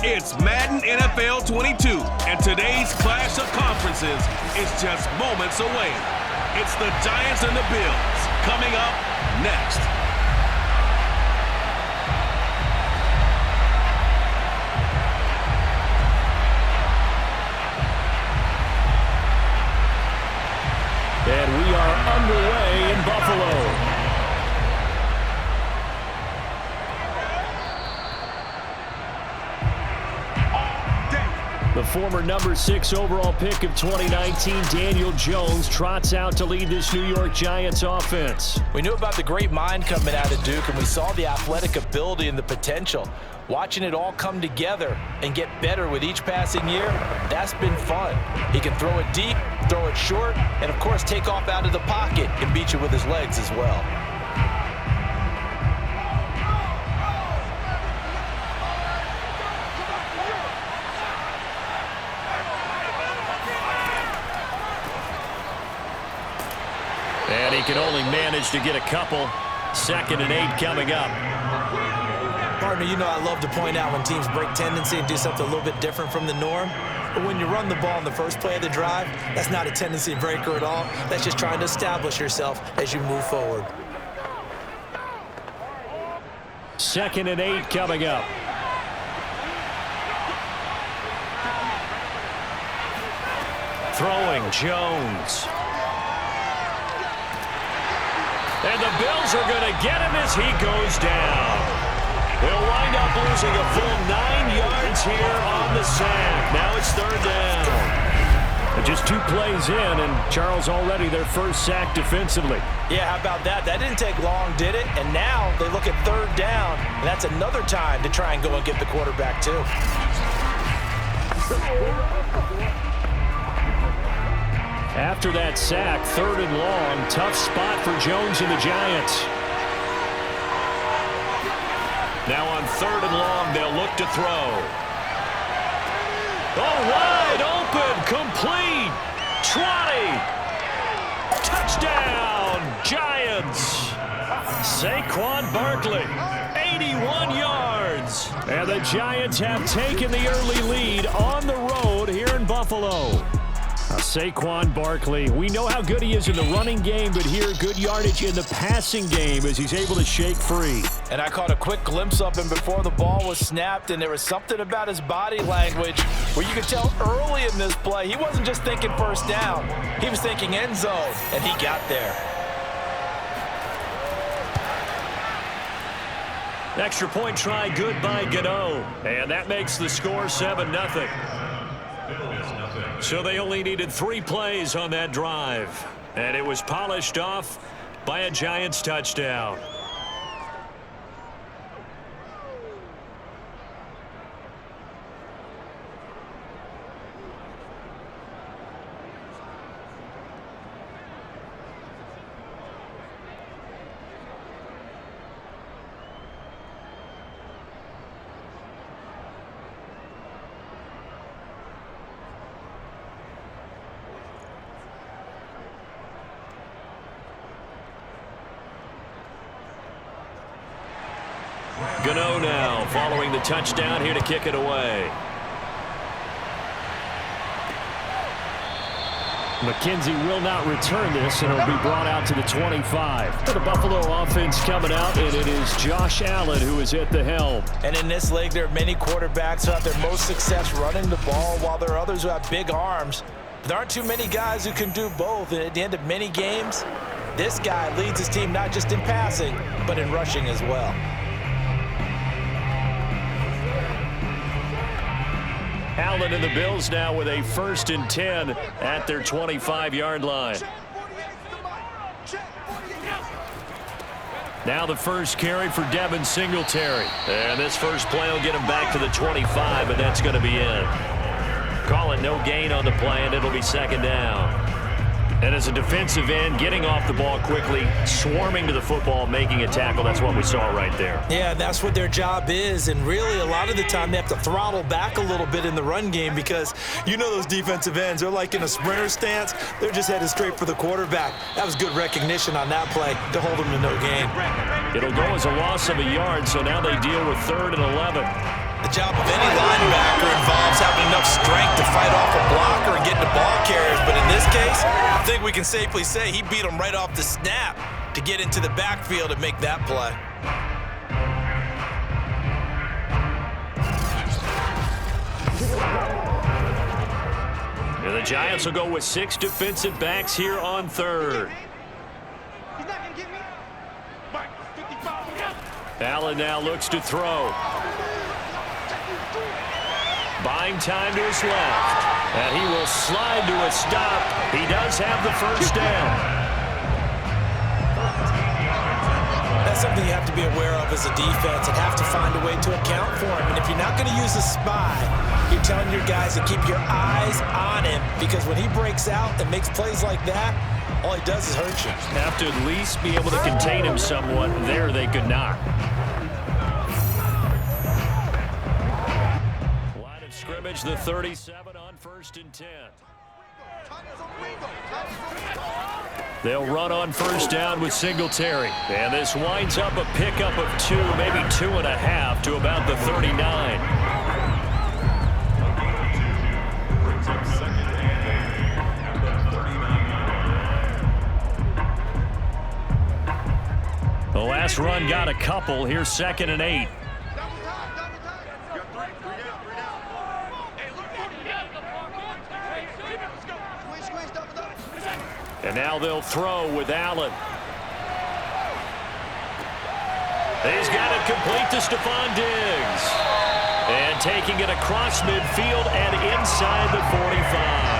It's Madden NFL 22, and today's clash of conferences is just moments away. It's the Giants and the Bills coming up next. And we are underway in Buffalo. The former number 6 overall pick of 2019, Daniel Jones, trots out to lead this New York Giants offense. We knew about the great mind coming out of Duke, and we saw the athletic ability and the potential. Watching it all come together and get better with each passing year, that's been fun. He can throw it deep, throw it short, and, of course, take off out of the pocket and beat you with his legs as well. And he can only manage to get a couple. 2nd and 8 coming up. Partner, you know I love to point out when teams break tendency and do something a little bit different from the norm. But when you run the ball in the first play of the drive, that's not a tendency breaker at all. That's just trying to establish yourself as you move forward. 2nd and 8 coming up. Throwing Jones. And the Bills are going to get him as he goes down. They'll wind up losing a full 9 yards here on the sack. Now it's 3rd down. And just 2 plays in, and Charles already their first sack defensively. Yeah, how about that? That didn't take long, did it? And now they look at 3rd down, and that's another time to try and go and get the quarterback too. After that sack, 3rd and long, tough spot for Jones and the Giants. Now on 3rd and long, they'll look to throw. Oh, wide open, complete, Trotty, touchdown, Giants. Saquon Barkley, 81 yards. And the Giants have taken the early lead on the road here in Buffalo. Saquon Barkley, we know how good he is in the running game, but here, good yardage in the passing game as he's able to shake free. And I caught a quick glimpse of him before the ball was snapped, and there was something about his body language where you could tell early in this play he wasn't just thinking first down. He was thinking end zone, and he got there. Extra point try good by Gano, and that makes the score 7-0. So they only needed 3 plays on that drive, and it was polished off by a Giants touchdown. Gano now following the touchdown here to kick it away. McKenzie will not return this, and it'll be brought out to the 25. For the Buffalo offense coming out, and it is Josh Allen who is at the helm. And in this league, there are many quarterbacks who have their most success running the ball, while there are others who have big arms. There aren't too many guys who can do both, and at the end of many games, this guy leads his team not just in passing, but in rushing as well. Allen and the Bills now with a 1st and 10 at their 25-yard line. Now the first carry for Devin Singletary. And this first play will get him back to the 25, and that's going to be in. Call it no gain on the play, and it'll be 2nd down. And as a defensive end, getting off the ball quickly, swarming to the football, making a tackle, that's what we saw right there. Yeah, that's what their job is, and really a lot of the time they have to throttle back a little bit in the run game because you know those defensive ends, they're like in a sprinter stance. They're just headed straight for the quarterback. That was good recognition on that play to hold them to no gain. It'll go as a loss of a yard, so now they deal with 3rd and 11. The the job of any linebacker involves having enough strength to fight off a blocker and get to ball carriers. But in this case, I think we can safely say he beat him right off the snap to get into the backfield and make that play. And the Giants will go with 6 defensive backs here on third. Allen now looks to throw. Buying time to his left. And he will slide to a stop. He does have the first down. That's something you have to be aware of as a defense and have to find a way to account for him. And if you're not going to use a spy, you're telling your guys to keep your eyes on him, because when he breaks out and makes plays like that, all he does is hurt you. Have to at least be able to contain him somewhat. There they could not. Line of scrimmage, the 37 on 1st and 10. They'll run on first down with Singletary. And this winds up a pickup of 2, maybe 2.5 to about the 39. The last run got a couple. Here's 2nd and 8. And now they'll throw with Allen. He's got it complete to Stephon Diggs. And taking it across midfield and inside the 45.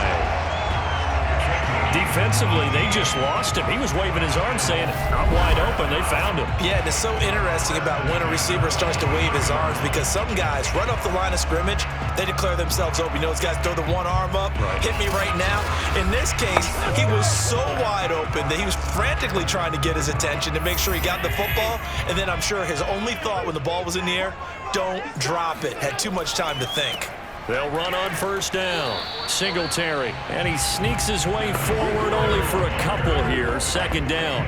Defensively, they just lost him. He was waving his arms saying, I'm wide open. They found him. Yeah, and it's so interesting about when a receiver starts to wave his arms, because some guys run up the line of scrimmage, they declare themselves open. You know, those guys throw the one arm up, hit me right now. In this case, he was so wide open that he was frantically trying to get his attention to make sure he got the football. And then I'm sure his only thought when the ball was in the air, don't drop it. Had too much time to think. They'll run on first down. Singletary. And he sneaks his way forward only for a couple here. 2nd down.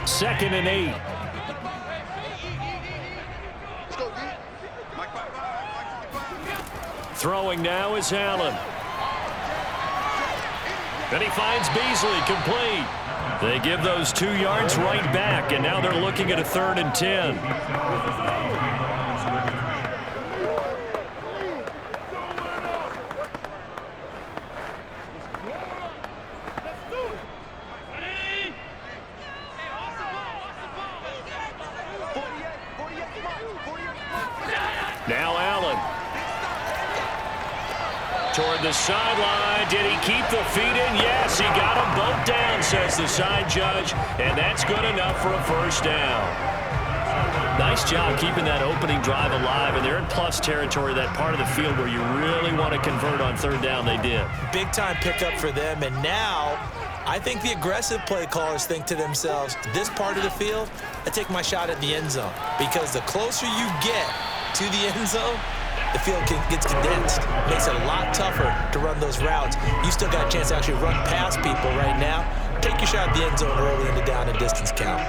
Second and 8. Throwing now is Allen. And he finds Beasley complete. They give those 2 yards right back, and now they're looking at a 3rd and 10. Now Allen. Toward the sideline. Did he keep the feet in? Yes, he got them both down, says the side judge. And that's good enough for a first down. Nice job keeping that opening drive alive. And they're in plus territory, that part of the field where you really want to convert on 3rd down. They did. Big time pickup for them. And now I think the aggressive play callers think to themselves, this part of the field, I take my shot at the end zone. Because the closer you get to the end zone, the field gets condensed. Makes it a lot tougher to run those routes. You still got a chance to actually run past people right now. Take your shot at the end zone early in the down and distance count.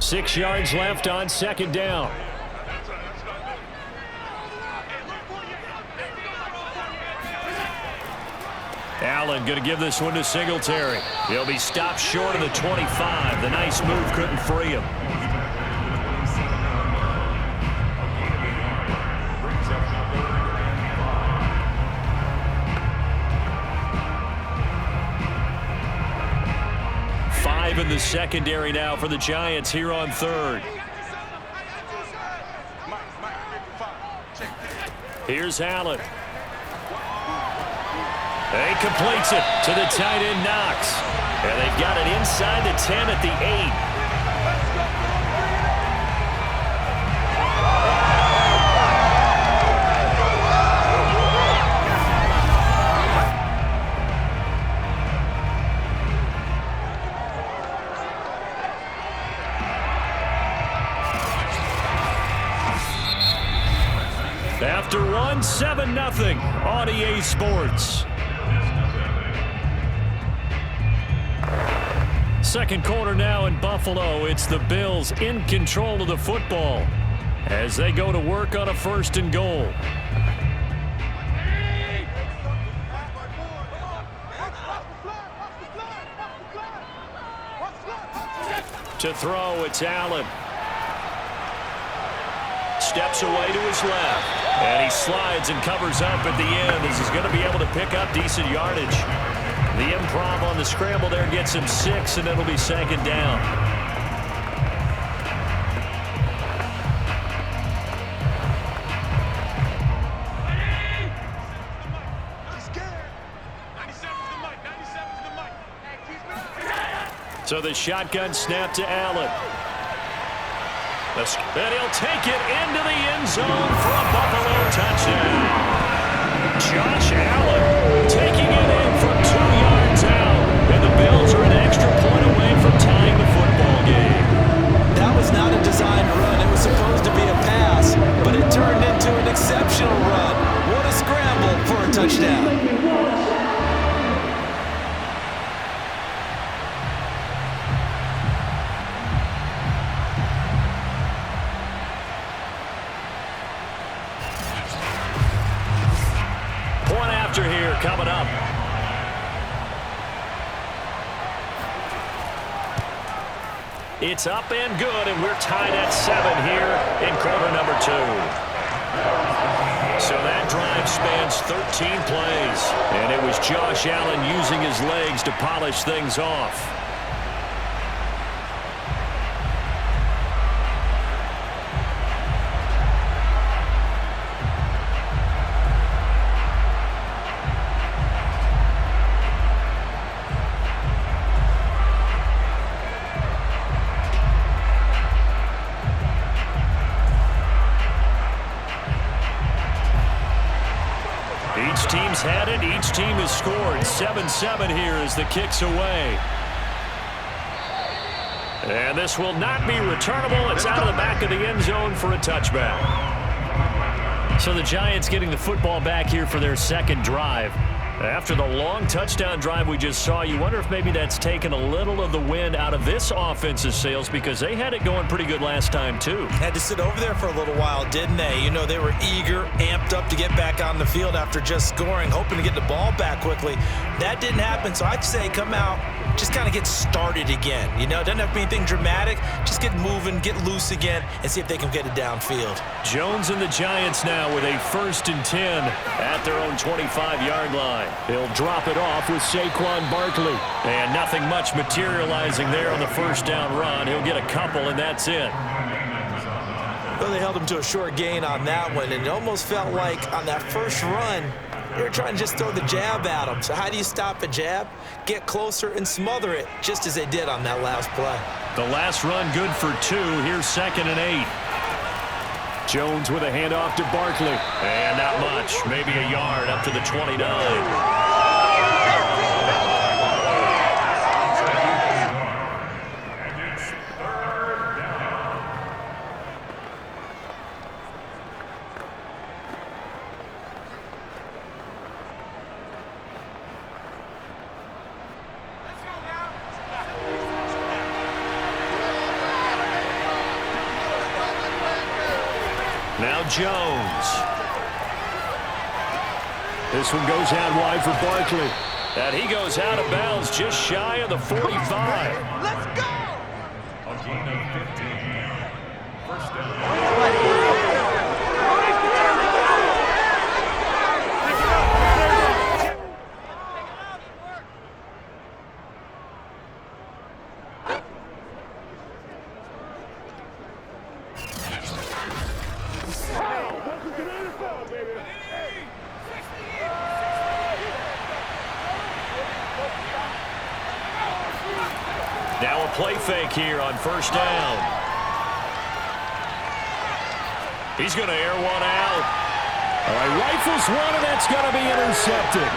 Six yards left on 2nd down. Allen going to give this one to Singletary. He'll be stopped short of the 25. The nice move couldn't free him. In the secondary now for the Giants here on 3rd. Here's Allen. He completes it to the tight end Knox. And they've got it inside the 10 at the 8. After one, 7-0 on EA Sports. Second quarter now in Buffalo. It's the Bills in control of the football as they go to work on a 1st and goal. To throw, it's Allen. Steps away to his left. And he slides and covers up at the end as he's going to be able to pick up decent yardage. The improv on the scramble there gets him 6, and it'll be 2nd down. So the shotgun snap to Allen. And he'll take it into the end zone for a Buffalo touchdown. Josh Allen taking it in from 2 yards out. And the Bills are an extra point away from tying the football game. That was not a designed run. It was supposed to be a pass, but it turned into an exceptional run. What a scramble for a touchdown. Here coming up. It's up and good, and we're tied at 7 here in quarter number 2. So that drive spans 13 plays, and it was Josh Allen using his legs to polish things off. Each team's had it. Each team has scored. 7-7 here as the kick's away. And this will not be returnable. It's out of the back of the end zone for a touchback. So the Giants getting the football back here for their 2nd drive. After the long touchdown drive we just saw, you wonder if maybe that's taken a little of the wind out of this offense's sails because they had it going pretty good last time too. Had to sit over there for a little while, didn't they? You know, they were eager, amped up to get back on the field after just scoring, hoping to get the ball back quickly. That didn't happen, so I'd say come out, just kind of get started again. You know, it doesn't have to be anything dramatic. Just get moving, get loose again, and see if they can get it downfield. Jones and the Giants now with a 1st and 10 at their own 25-yard line. He'll drop it off with Saquon Barkley. And nothing much materializing there on the 1st down run. He'll get a couple, and that's it. Well, they held him to a short gain on that one, and it almost felt like on that first run, they were trying to just throw the jab at him. So how do you stop a jab? Get closer and smother it, just as they did on that last play. The last run good for 2. Here's 2nd and 8. Jones with a handoff to Barkley. And not much. Maybe a yard up to the 29. Now Jones. This one goes out wide for Barkley. And he goes out of bounds just shy of the 45. Let's go! A gain of 15. 1st down. Now a play fake here on 1st down. He's going to air one out. All right, rifles one, and that's going to be intercepted.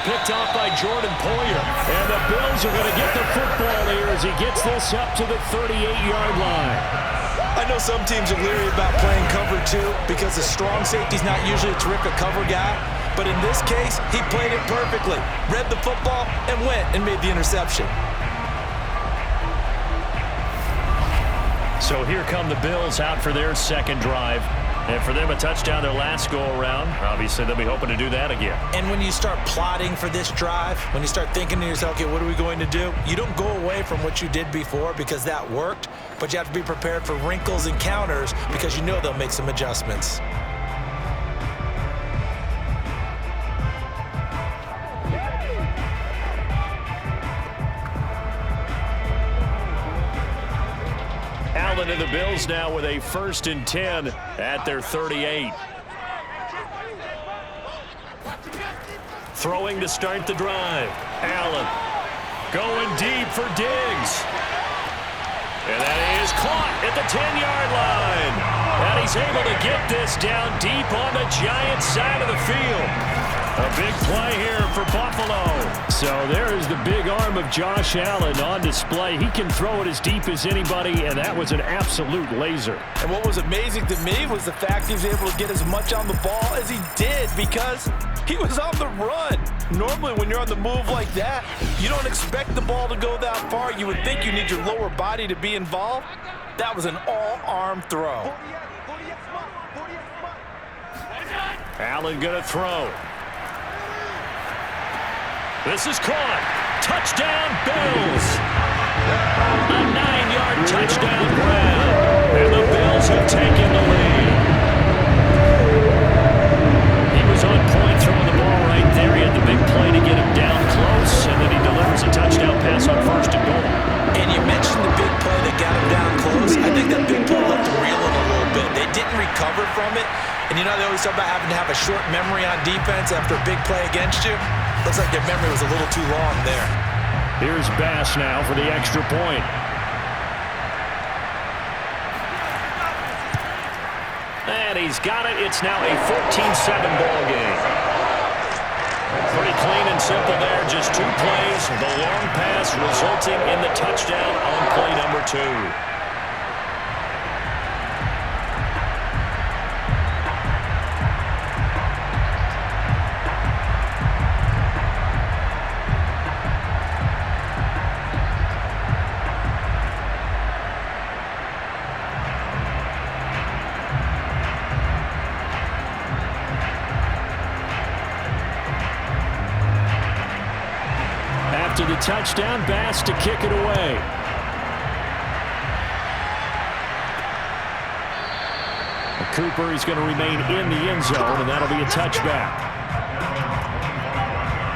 Picked off by Jordan Poyer. And the Bills are going to get the football here as he gets this up to the 38-yard line. I know some teams are leery about playing cover 2 because the strong safety's not usually a terrific cover guy. But in this case, he played it perfectly. Read the football and went and made the interception. So here come the Bills out for their second drive. And for them, a touchdown their last go-around. Obviously, they'll be hoping to do that again. And when you start plotting for this drive, when you start thinking to yourself, okay, what are we going to do? You don't go away from what you did before because that worked, but you have to be prepared for wrinkles and counters because you know they'll make some adjustments. Allen and the Bills now with a 1st and 10 at their 38. Throwing to start the drive. Allen going deep for Diggs. And that is caught at the 10-yard line. And he's able to get this down deep on the Giants side of the field. A big play here for Buffalo. So there is the big arm of Josh Allen on display. He can throw it as deep as anybody, and that was an absolute laser. And what was amazing to me was the fact he was able to get as much on the ball as he did because he was on the run. Normally when you're on the move like that, you don't expect the ball to go that far. You would think you need your lower body to be involved. That was an all-arm throw. Allen gonna throw. This is caught. Touchdown, Bills. A 9-yard touchdown grab. And the Bills have taken the lead. He was on point throwing the ball right there. He had the big play to get him down close, and then he delivers a touchdown pass on 1st and goal. And you mentioned the big play that got him down close. I think that big play left him reeling a little bit. They didn't recover from it. And you know they always talk about having to have a short memory on defense after a big play against you. Looks like their memory was a little too long there. Here's Bass now for the extra point. And he's got it. It's now a 14-7 ball game. Pretty clean and simple there. Just 2 plays. The long pass resulting in the touchdown on play number 2. After the touchdown, Bass to kick it away. Cooper is going to remain in the end zone, and that'll be a touchback.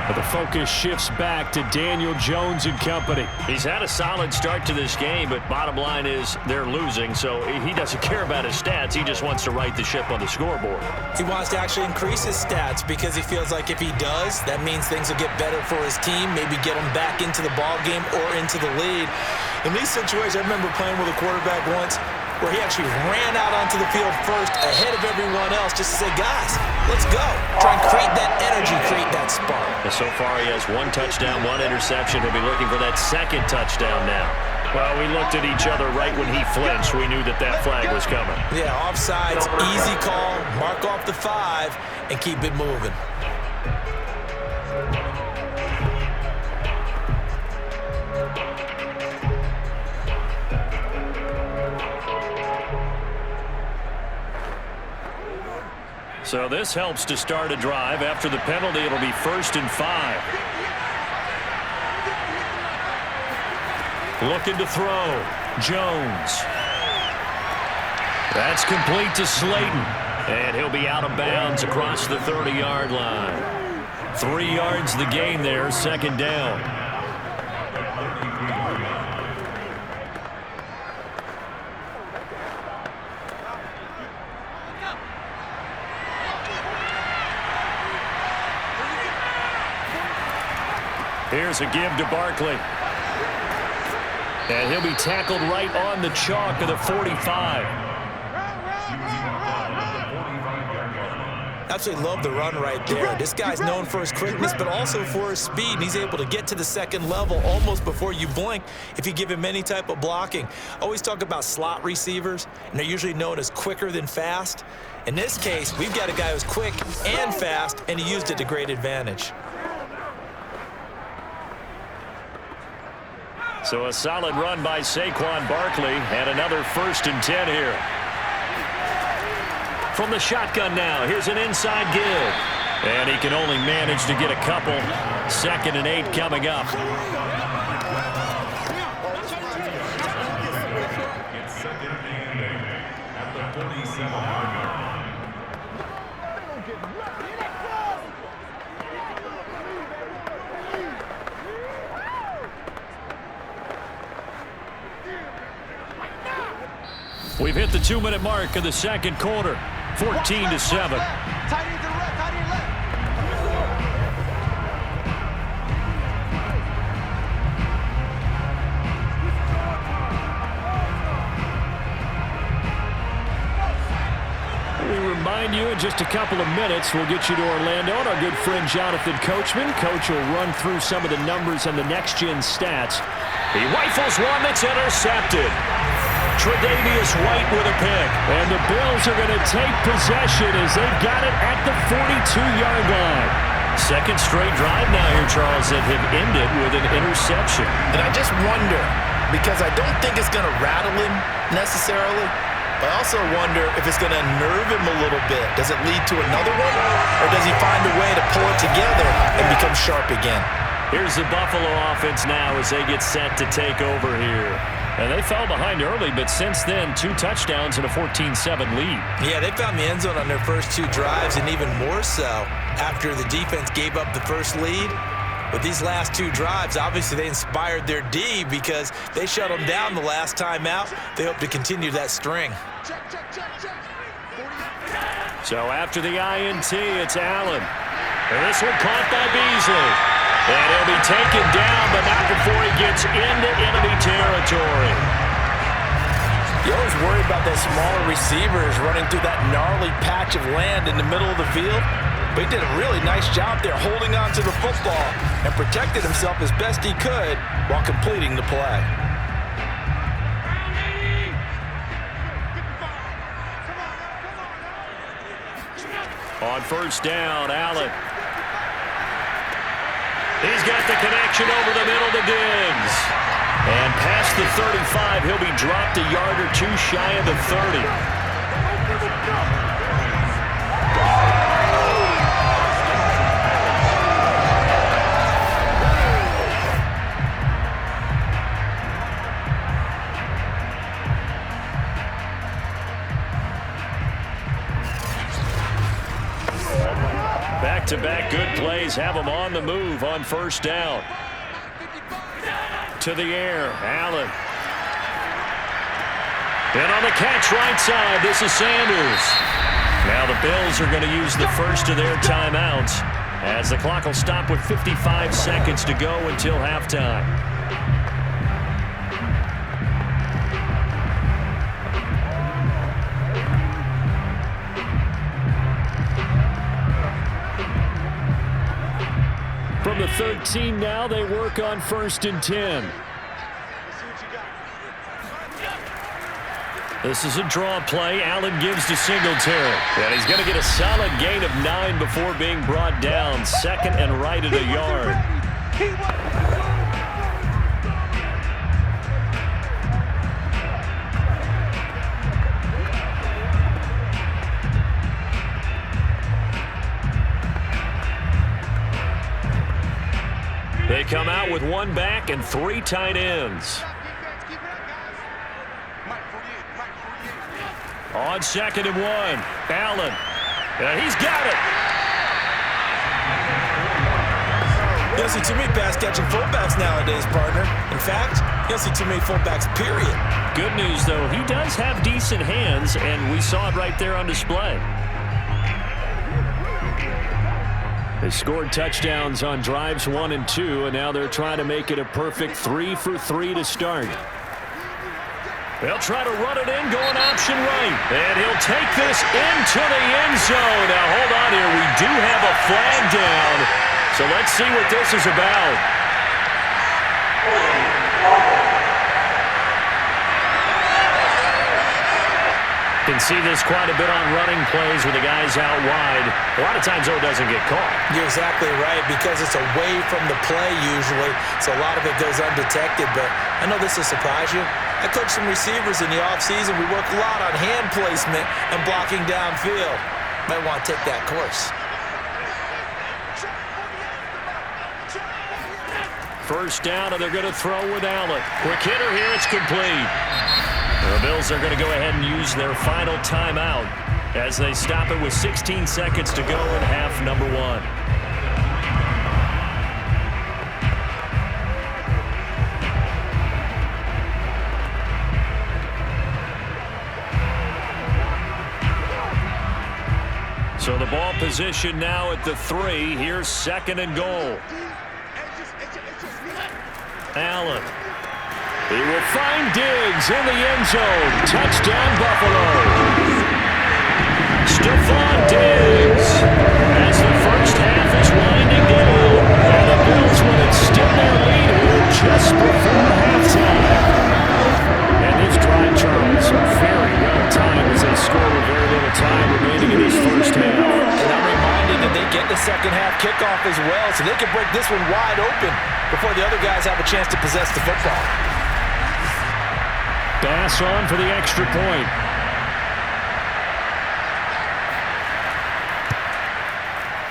But the focus shifts back to Daniel Jones and company. He's had a solid start to this game, but bottom line is they're losing, so he doesn't care about his stats. He just wants to right the ship on the scoreboard. He wants to actually increase his stats because he feels like if he does, that means things will get better for his team, maybe get him back into the ball game or into the lead. In these situations, I remember playing with a quarterback once where he actually ran out onto the field first ahead of everyone else just to say, guys, let's go. Try and create that energy, create that spark. And so far, he has 1 touchdown, 1 interception. He'll be looking for that 2nd touchdown now. Well, we looked at each other right when he flinched. We knew that that flag was coming. Yeah, offsides, easy call, mark off the 5, and keep it moving. So this helps to start a drive. After the penalty, it'll be 1st and 5. Looking to throw. Jones. That's complete to Slayton. And he'll be out of bounds across the 30-yard line. 3 yards the gain there, 2nd down. Here's a give to Barkley. And he'll be tackled right on the chalk of the 45. Now Absolutely love the run right there. This guy's known for his quickness, but also for his speed. And he's able to get to the second level almost before you blink if you give him any type of blocking. Always talk about slot receivers, and they're usually known as quicker than fast. In this case, we've got a guy who's quick and fast, and he used it to great advantage. So a solid run by Saquon Barkley, and another 1st and 10 here. From the shotgun now, here's an inside give. And he can only manage to get a couple. 2nd and 8 coming up. It's 2nd and 8 at the 47-yard line. We've hit the 2-minute mark of the 2nd quarter. 14-7. We remind you in just a couple of minutes we'll get you to Orlando and our good friend Jonathan Coachman. Coach will run through some of the numbers and the next-gen stats. He rifles one that's intercepted. Tre'Davious White with a pick. And the Bills are going to take possession as they've got it at the 42-yard line. 2nd straight drive now here, Charles, that have ended with an interception. And I just wonder, because I don't think it's going to rattle him necessarily, but I also wonder if it's going to unnerve him a little bit. Does it lead to another one? Or does he find a way to pull it together and become sharp again? Here's the Buffalo offense now as they get set to take over here. And they fell behind early, but since then, 2 touchdowns and a 14-7 lead. Yeah, they found the end zone on their first 2 drives, and even more so after the defense gave up the first lead. But these last 2 drives, obviously they inspired their D because they shut them down the last time out. They hope to continue that string. So after the INT, it's Allen. And this one caught by Beasley. And he'll be taken down, but not before he gets into enemy territory. You always worry about those smaller receivers running through that gnarly patch of land in the middle of the field. But he did a really nice job there holding on to the football and protected himself as best he could while completing the play. On 1st down, Allen. He's got the connection over the middle to Diggs. And past the 35, he'll be dropped a yard or 2 shy of the 30. Back-to-back good plays have them on the move on 1st down. To the air, Allen. And on the catch right side, this is Sanders. Now the Bills are going to use the first of their timeouts as the clock will stop with 55 seconds to go until halftime. From the 13 now, they work on 1st and 10. This is a draw play. Allen gives to Singletary. And he's going to get a solid gain of 9 before being brought down. 2nd and right at a yard. They come out with 1 back and 3 tight ends. On 2nd and 1, Allen. And he's got it. You don't see too many pass-catching fullbacks nowadays, partner. In fact, you don't see too many fullbacks, period. Good news, though, he does have decent hands, and we saw it right there on display. They scored touchdowns on drives 1 and 2, and now they're trying to make it a perfect 3 for 3 to start. They'll try to run it in, going option right. And he'll take this into the end zone. Now, hold on here. We do have a flag down. So let's see what this is about. Can see this quite a bit on running plays with the guys out wide. A lot of times, though, it doesn't get caught. You're exactly right, because it's away from the play usually, so a lot of it goes undetected. But I know this will surprise you. I coach some receivers in the offseason. We work a lot on hand placement and blocking downfield. Might want to take that course. First down, and they're going to throw with Allen. Quick hitter here, it's complete. The Bills are going to go ahead and use their final timeout as they stop it with 16 seconds to go in half number 1. So the ball position now at the 3. Here's 2nd and goal. Allen. He will find Diggs in the end zone. Touchdown, Buffalo. Stephon Diggs as the first half is winding down. And the Bills will extend their lead here just before halftime. And this drive, Charles, very well timed as they score with very little time remaining in this first half. And I'm reminded that they get the second half kickoff as well, so they can break this one wide open before the other guys have a chance to possess the football. Pass on for the extra point.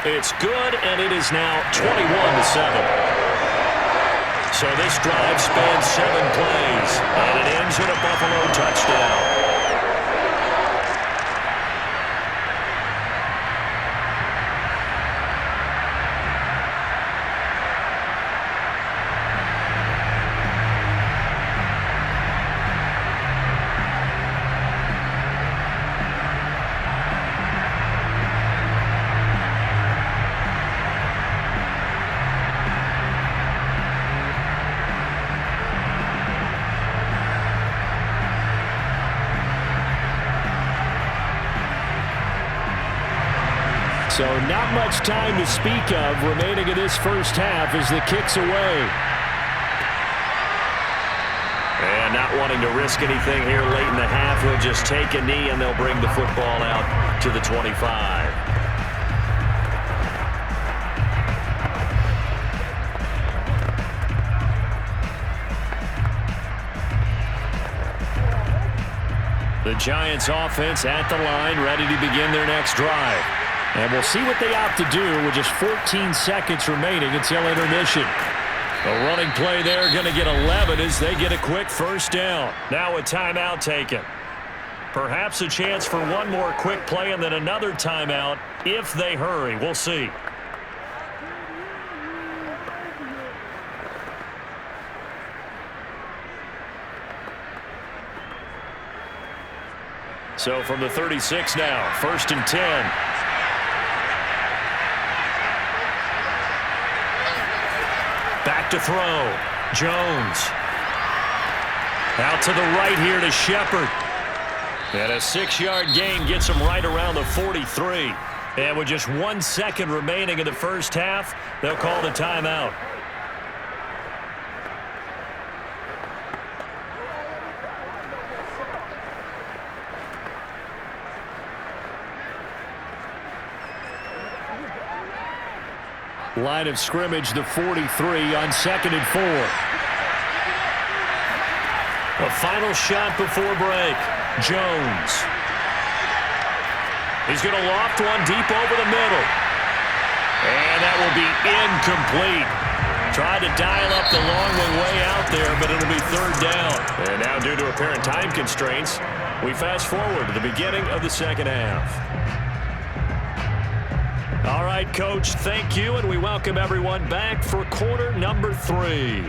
It's good, and it is now 21-7. So this drive spans 7 plays, and it ends in a Buffalo touchdown. So not much time to speak of remaining in this first half as the kick's away. And not wanting to risk anything here late in the half, he'll just take a knee and they'll bring the football out to the 25. The Giants offense at the line, ready to begin their next drive. And we'll see what they opt to do with just 14 seconds remaining until intermission. A running play there, going to get 11 as they get a quick first down. Now a timeout taken. Perhaps a chance for one more quick play and then another timeout if they hurry. We'll see. So from the 36 now, 1st and 10. Back to throw. Jones. Out to the right here to Shepard. And a 6-yard gain gets him right around the 43. And with just 1 second remaining in the first half, they'll call the timeout. Line of scrimmage, the 43 on 2nd and 4. A final shot before break. Jones. He's going to loft one deep over the middle. And that will be incomplete. Tried to dial up the long way out there, but it'll be 3rd down. And now due to apparent time constraints, we fast forward to the beginning of the second half. All right, Coach, thank you, and we welcome everyone back for quarter number 3.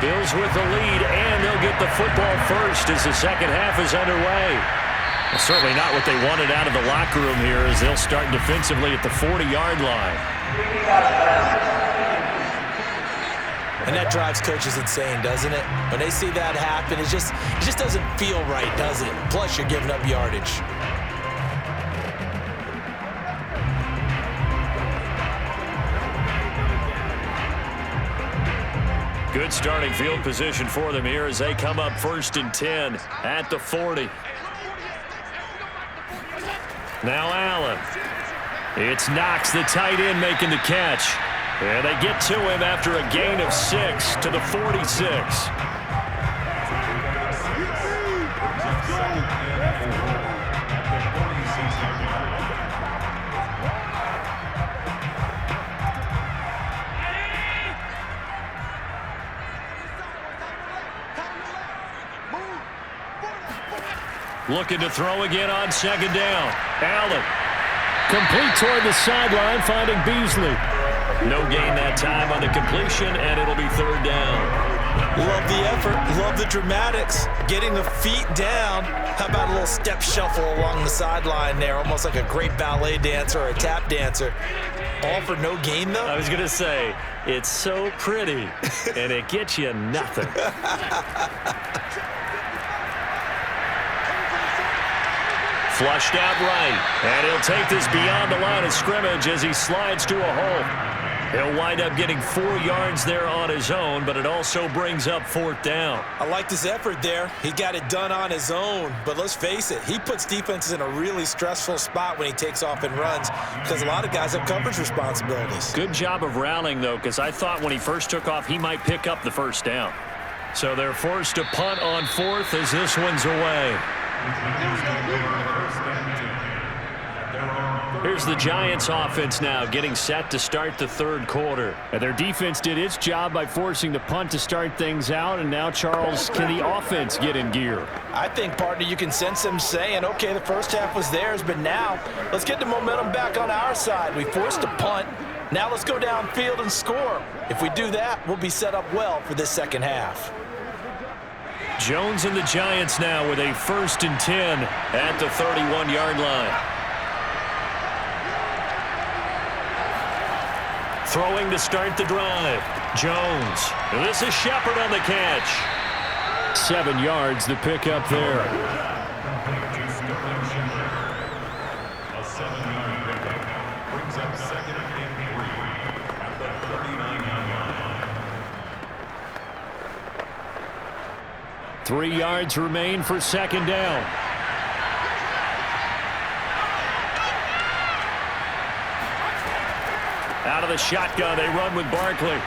Bills with the lead, and they'll get the football first as the second half is underway. Well, certainly not what they wanted out of the locker room here as they'll start defensively at the 40-yard line. And that drives coaches insane, doesn't it? When they see that happen, it just doesn't feel right, does it? Plus, you're giving up yardage. Good starting field position for them here as they come up 1st and 10 at the 40. Now Allen. It's Knox, the tight end, making the catch. And they get to him after a gain of 6 to the 46. Looking to throw again on 2nd down. Allen. Complete toward the sideline, finding Beasley. No gain that time on the completion, and it'll be 3rd down. Love the effort. Love the dramatics. Getting the feet down. How about a little step shuffle along the sideline there, almost like a great ballet dancer or a tap dancer. All for no gain, though? I was going to say, it's so pretty, and it gets you nothing. Flushed out right, and he'll take this beyond the line of scrimmage as he slides to a hole. He'll wind up getting 4 yards there on his own, but it also brings up 4th down. I liked his effort there. He got it done on his own, but let's face it, he puts defenses in a really stressful spot when he takes off and runs because a lot of guys have coverage responsibilities. Good job of rallying, though, because I thought when he first took off, he might pick up the 1st down. So they're forced to punt on 4th as this one's away. Here's the Giants offense now getting set to start the 3rd quarter. And their defense did its job by forcing the punt to start things out. And now, Charles, can the offense get in gear? I think, partner, you can sense them saying, okay, the first half was theirs, but now let's get the momentum back on our side. We forced a punt. Now let's go downfield and score. If we do that, we'll be set up well for this second half. Jones and the Giants now with a 1st and 10 at the 31-yard line. Throwing to start the drive. Jones. This is Shepard on the catch. 7 yards the pickup there. A 7-yard pickup brings up 2nd and 3 at the 39-yard line. 3 yards remain for 2nd down. Out of the shotgun, they run with Barkley.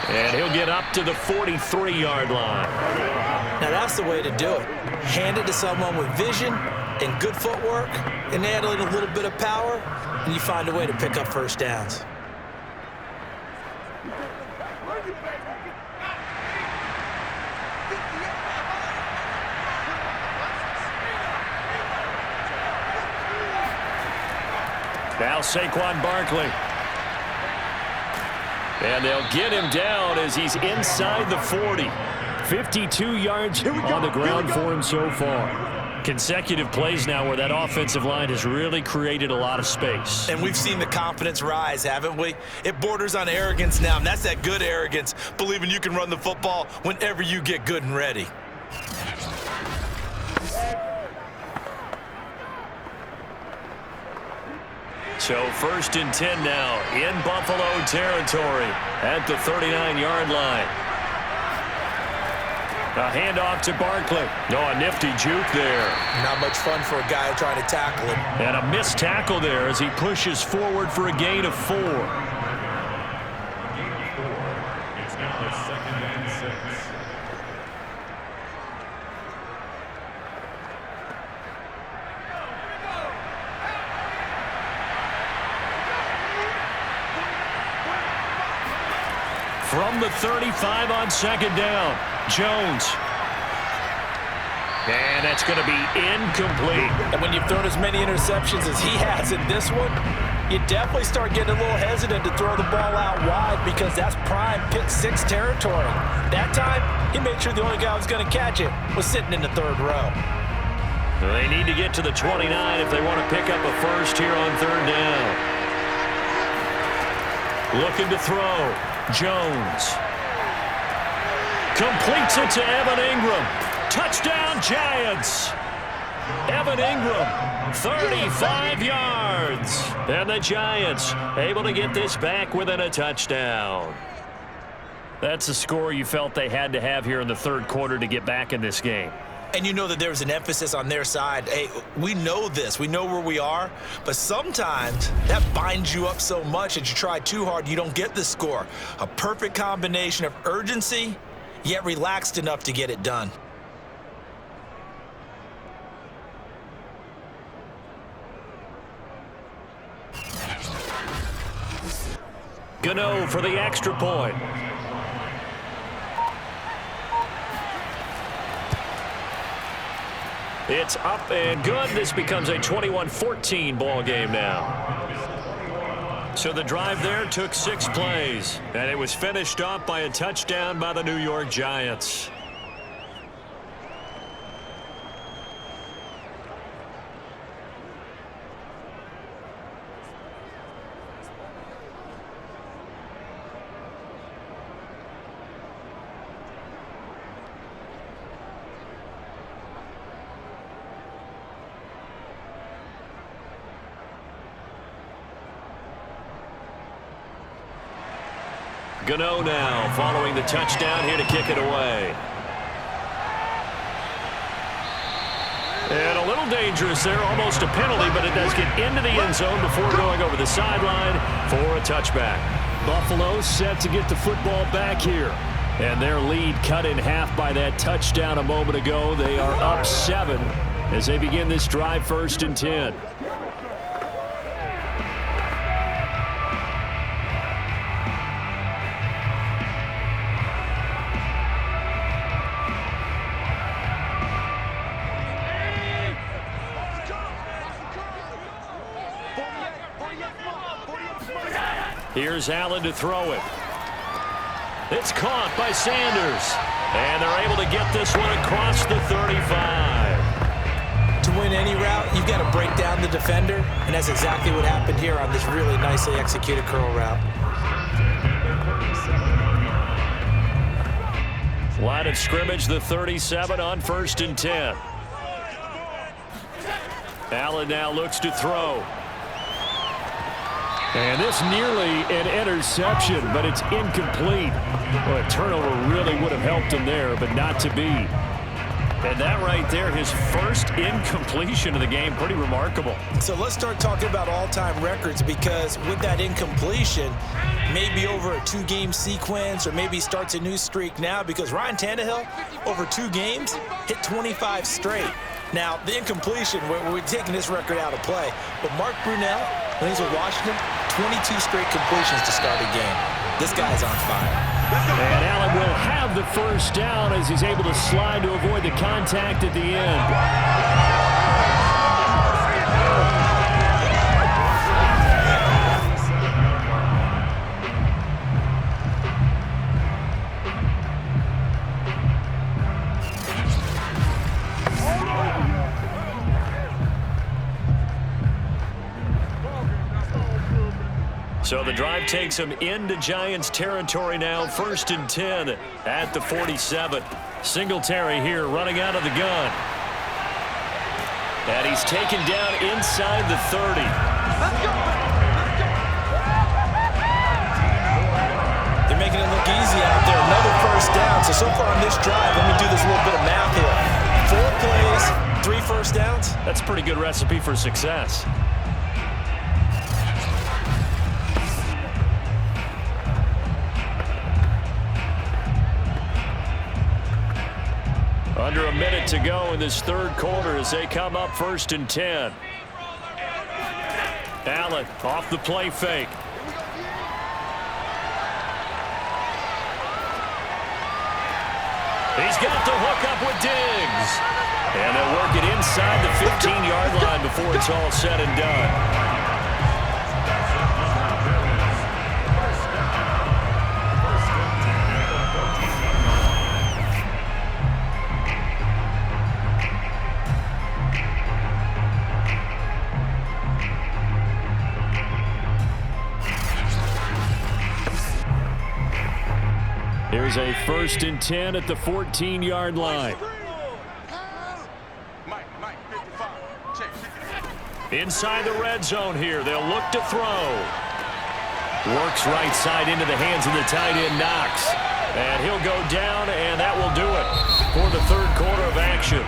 And he'll get up to the 43-yard line. Now that's the way to do it. Hand it to someone with vision and good footwork, and add in a little bit of power, and you find a way to pick up 1st downs. Now Saquon Barkley. And they'll get him down as he's inside the 40. 52 yards on the ground for him so far. Consecutive plays now where that offensive line has really created a lot of space. And we've seen the confidence rise, haven't we? It borders on arrogance now, and that's that good arrogance, believing you can run the football whenever you get good and ready. So 1st and 10 now in Buffalo territory at the 39-yard line. A handoff to Barkley. Oh, a nifty juke there. Not much fun for a guy trying to tackle him. And a missed tackle there as he pushes forward for a gain of 4. It's now a 2nd and 6. From the 35 on 2nd down, Jones. And that's going to be incomplete. And when you've thrown as many interceptions as he has in this one, you definitely start getting a little hesitant to throw the ball out wide because that's prime pick 6 territory. That time, he made sure the only guy who was going to catch it was sitting in the 3rd row. They need to get to the 29 if they want to pick up a first here on 3rd down. Looking to throw. Jones. Completes it to Evan Ingram. Touchdown, Giants. Evan Ingram, 35 yards. And the Giants able to get this back within a touchdown. That's the score you felt they had to have here in the 3rd quarter to get back in this game. And you know that there was an emphasis on their side. Hey, we know this. We know where we are. But sometimes that binds you up so much that you try too hard, you don't get the score. A perfect combination of urgency, yet relaxed enough to get it done. Gano for the extra point. It's up and good. This becomes a 21-14 ball game now. So the drive there took 6 plays, and it was finished off by a touchdown by the New York Giants. Gano now following the touchdown here to kick it away. And a little dangerous there, almost a penalty, but it does get into the end zone before going over the sideline for a touchback. Buffalo set to get the football back here. And their lead cut in half by that touchdown a moment ago. They are up 7 as they begin this drive 1st and 10. Here's Allen to throw it. It's caught by Sanders. And they're able to get this one across the 35. To win any route, you've got to break down the defender, and that's exactly what happened here on this really nicely executed curl route. Line of scrimmage, the 37 on 1st and 10. Allen now looks to throw. And this nearly an interception, but it's incomplete. Well, a turnover really would have helped him there, but not to be. And that right there, his first incompletion of the game, pretty remarkable. So let's start talking about all-time records, because with that incompletion, maybe over a 2-game sequence, or maybe starts a new streak now, because Ryan Tannehill, over 2 games, hit 25 straight. Now, the incompletion, we're taking this record out of play, but Mark Brunell, when he's with Washington, 22 straight completions to start a game. This guy's on fire. And Allen will have the first down as he's able to slide to avoid the contact at the end. So the drive takes him into Giants territory now, 1st and 10 at the 47. Singletary here running out of the gun. And he's taken down inside the 30. They're making it look easy out there. Another first down. So far on this drive, let me do this little bit of math here. 4 plays, 3 first downs. That's a pretty good recipe for success. Under a minute to go in this 3rd quarter as they come up 1st and 10. Allen off the play fake. He's got the hook up with Diggs. And they'll work it inside the 15-yard line before it's all said and done. Here's a 1st and 10 at the 14-yard line. Inside the red zone here. They'll look to throw. Works right side into the hands of the tight end, Knox. And he'll go down, and that will do it for the 3rd quarter of action.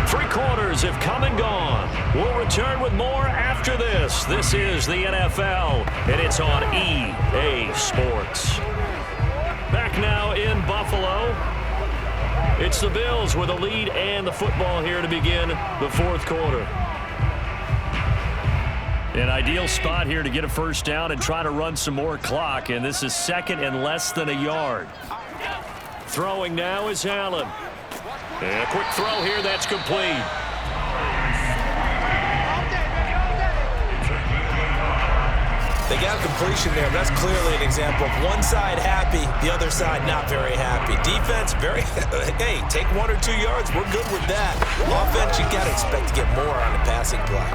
3 quarters have come and gone. We'll return with more after this. This is the NFL, and it's on EA Sports. Back now in Buffalo. It's the Bills with a lead and the football here to begin the 4th quarter. An ideal spot here to get a 1st down and try to run some more clock, and this is 2nd and less than a yard. Throwing now is Allen. And a quick throw here, that's complete. They got completion there. That's clearly an example of one side happy, the other side not very happy. Defense, very, hey, take 1 or 2 yards. We're good with that. Offense, you got to expect to get more on the passing play.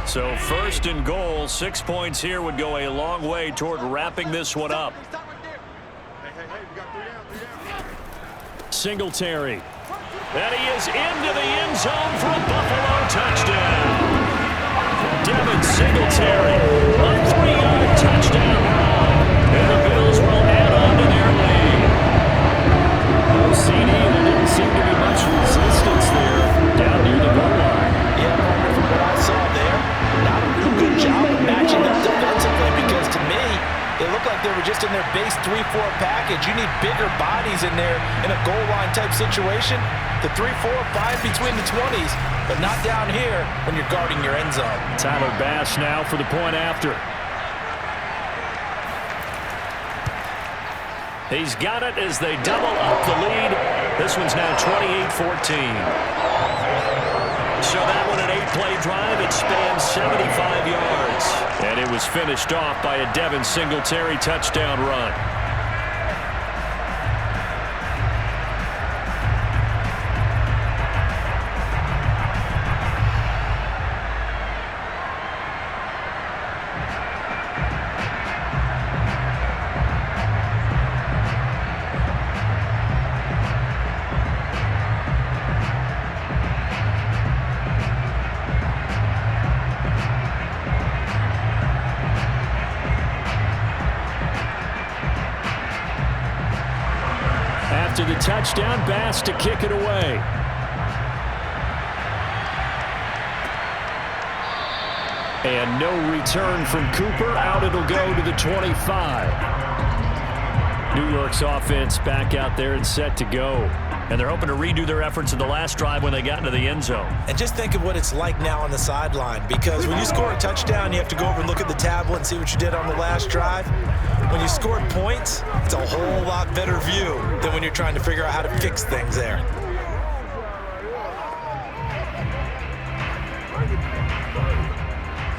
So 1st and goal, 6 points here would go a long way toward wrapping this one up. Singletary. And he is into the end zone for a Buffalo touchdown. Devin Singletary, a 3-yard touchdown run. And the Bills will add on to their lead. Oh, CD, there didn't seem to be much resistance there down near the goal line. Yeah, partner, from what I saw there, not a real good job of matching up defensively because to me, they looked like they were just in their base 3-4 package. You need bigger bodies in there in a goal line type situation. The 3-4, fine between the 20s, but not down here when you're guarding your end zone. Tyler Bass now for the point after. He's got it as they double up the lead. This one's now 28-14. So that one an 8-play drive. It spans 75 yards. And it was finished off by a Devin Singletary touchdown run. After the touchdown, Bass to kick it away. And no return from Cooper. Out it'll go to the 25. New York's offense back out there and set to go. And they're hoping to redo their efforts in the last drive when they got into the end zone. And just think of what it's like now on the sideline, because when you score a touchdown, you have to go over and look at the tablet and see what you did on the last drive. When you scored points, it's a whole lot better view than when you're trying to figure out how to fix things there.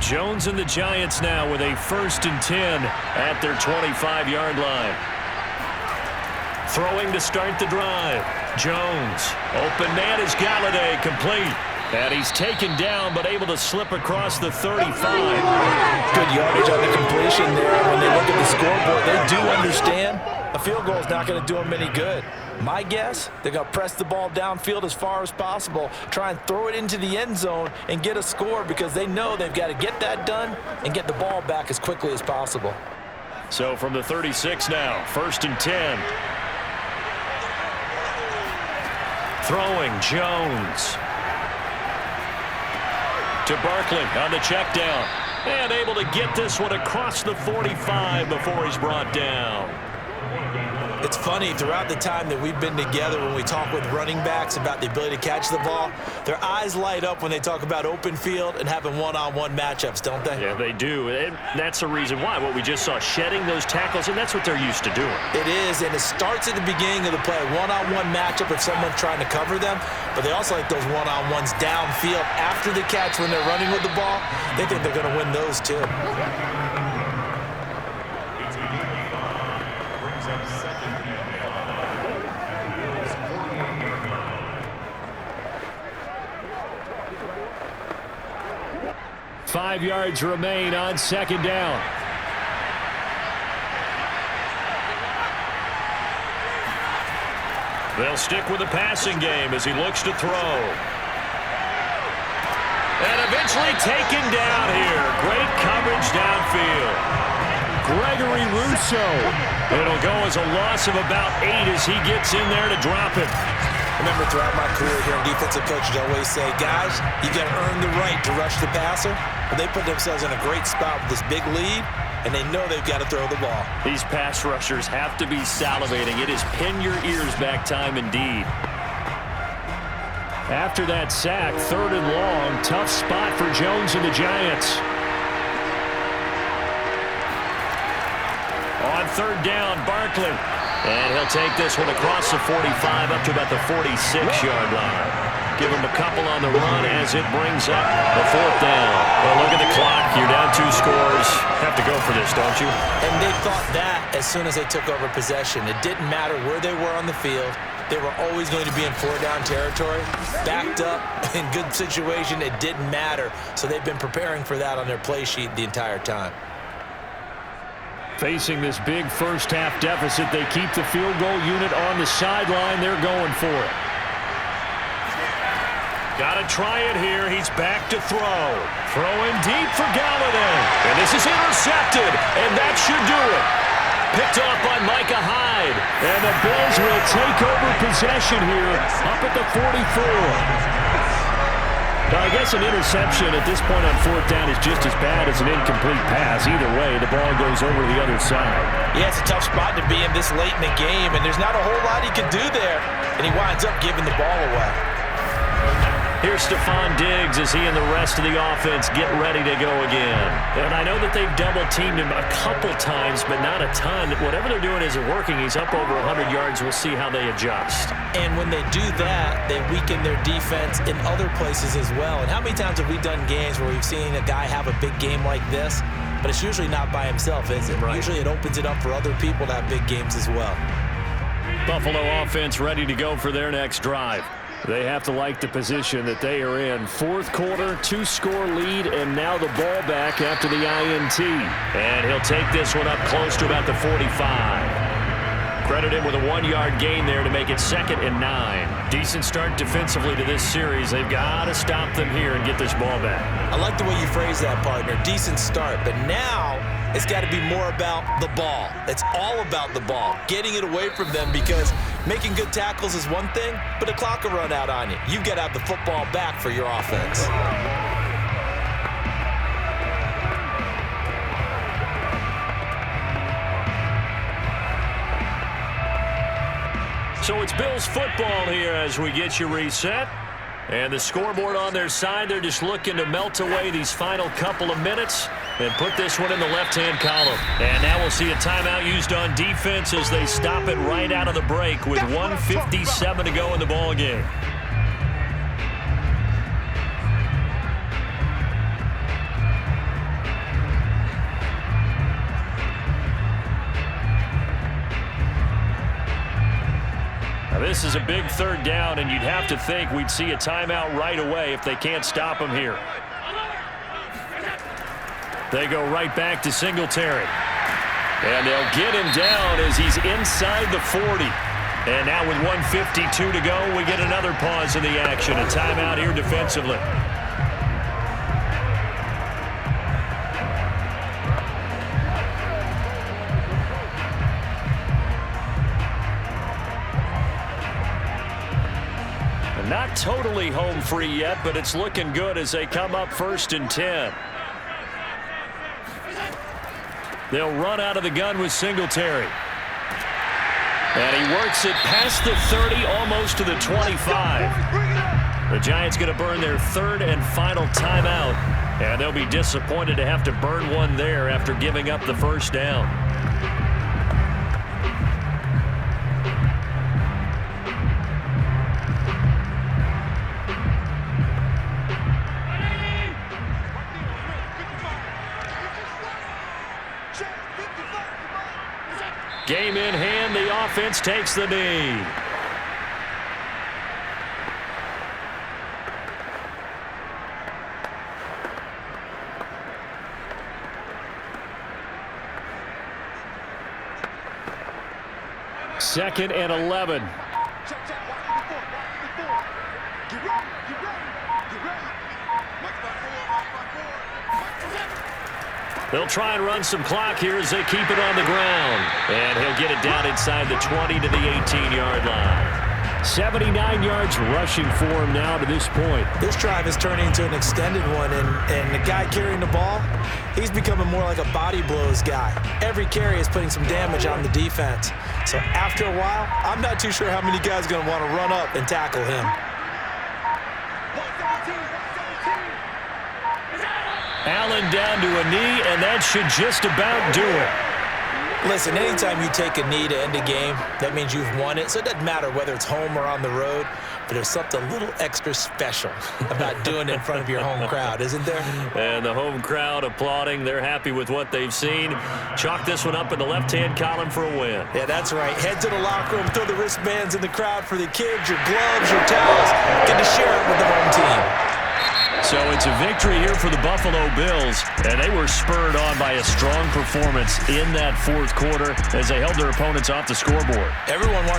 Jones and the Giants now with a 1st and 10 at their 25-yard line. Throwing to start the drive. Jones. Open man is Galladay, complete. And he's taken down, but able to slip across the 35. Good yardage on the completion there. When they look at the scoreboard, they do understand a field goal is not going to do them any good. My guess, they're going to press the ball downfield as far as possible, try and throw it into the end zone and get a score because they know they've got to get that done and get the ball back as quickly as possible. So from the 36 now, 1st and 10. Throwing, Jones. To Barkley on the check down. And able to get this one across the 45 before he's brought down. It's funny, throughout the time that we've been together, when we talk with running backs about the ability to catch the ball, their eyes light up when they talk about open field and having one-on-one matchups, don't they? Yeah, they do. And that's the reason why. What we just saw, shedding those tackles, and that's what they're used to doing. It is, and it starts at the beginning of the play. One-on-one matchup if someone's trying to cover them, but they also like those one-on-ones downfield after the catch when they're running with the ball. They think they're going to win those too. Five yards remain on 2nd down. They'll stick with the passing game as he looks to throw. And eventually taken down here. Great coverage downfield. Gregory Rousseau. It'll go as a loss of about 8 as he gets in there to drop it. Remember, throughout my career here in defensive coaches, I always say, guys, you got to earn the right to rush the passer. But they put themselves in a great spot with this big lead, and they know they've got to throw the ball. These pass rushers have to be salivating. It is pin your ears back time indeed. After that sack, 3rd and long, tough spot for Jones and the Giants. On 3rd down, Barkley. And he'll take this one across the 45 up to about the 46-yard line. Give him a couple on the run as it brings up the 4th down. Well, look at the clock. You're down 2 scores. Have to go for this, don't you? And they thought that as soon as they took over possession. It didn't matter where they were on the field. They were always going to be in 4-down territory. Backed up, in good situation, it didn't matter. So they've been preparing for that on their play sheet the entire time. Facing this big first-half deficit, they keep the field goal unit on the sideline. They're going for it. Got to try it here. He's back to throw. Throwing deep for Galladay. And this is intercepted, and that should do it. Picked off by Micah Hyde. And the Bills will take over possession here up at the 44. Now, I guess an interception at this point on 4th down is just as bad as an incomplete pass. Either way, the ball goes over to the other side. Yeah, it's a tough spot to be in this late in the game, and there's not a whole lot he can do there. And he winds up giving the ball away. Here's Stephon Diggs as he and the rest of the offense get ready to go again. And I know that they've double-teamed him a couple times, but not a ton. Whatever they're doing isn't working. He's up over 100 yards. We'll see how they adjust. And when they do that, they weaken their defense in other places as well. And how many times have we done games where we've seen a guy have a big game like this, but it's usually not by himself, is it? Right. Usually it opens it up for other people to have big games as well. Buffalo offense ready to go for their next drive. They have to like the position that they are in. 4th quarter, 2-score lead, and now the ball back after the INT. And he'll take this one up close to about the 45. Credit him with a 1-yard gain there to make it 2nd and 9. Decent start defensively to this series. They've got to stop them here and get this ball back. I like the way you phrase that, partner. Decent start, but now it's got to be more about the ball. It's all about the ball, getting it away from them, because making good tackles is one thing, but the clock will run out on you. You've got to have the football back for your offense. So it's Bills football here as we get you reset. And the scoreboard on their side, they're just looking to melt away these final couple of minutes and put this one in the left-hand column. And now we'll see a timeout used on defense as they stop it right out of the break with 1:57 to go in the ball game. Now this is a big 3rd down, and you'd have to think we'd see a timeout right away if they can't stop him here. They go right back to Singletary. And they'll get him down as he's inside the 40. And now with 1:52 to go, we get another pause in the action. A timeout here defensively. Not totally home free yet, but it's looking good as they come up 1st and 10. They'll run out of the gun with Singletary. And he works it past the 30, almost to the 25. The Giants going to burn their 3rd and final timeout. And they'll be disappointed to have to burn one there after giving up the 1st down. Game in hand, the offense takes the knee. Second and 11. They'll try and run some clock here as they keep it on the ground. And he'll get it down inside the 20 to the 18-yard line. 79 yards rushing for him now to this point. This drive is turning into an extended one, and the guy carrying the ball, he's becoming more like a body blows guy. Every carry is putting some damage on the defense. So after a while, I'm not too sure how many guys are going to want to run up and tackle him. Allen down to a knee, and that should just about do it. Listen, anytime you take a knee to end a game, that means you've won it. So it doesn't matter whether it's home or on the road, but there's something a little extra special about doing it in front of your home crowd, isn't there? And the home crowd applauding. They're happy with what they've seen. Chalk this one up in the left-hand column for a win. Yeah, that's right. Head to the locker room, throw the wristbands in the crowd for the kids, your gloves, your towels. Get to share it with the home team. So it's a victory here for the Buffalo Bills, and they were spurred on by a strong performance in that fourth quarter as they held their opponents off the scoreboard. Everyone wants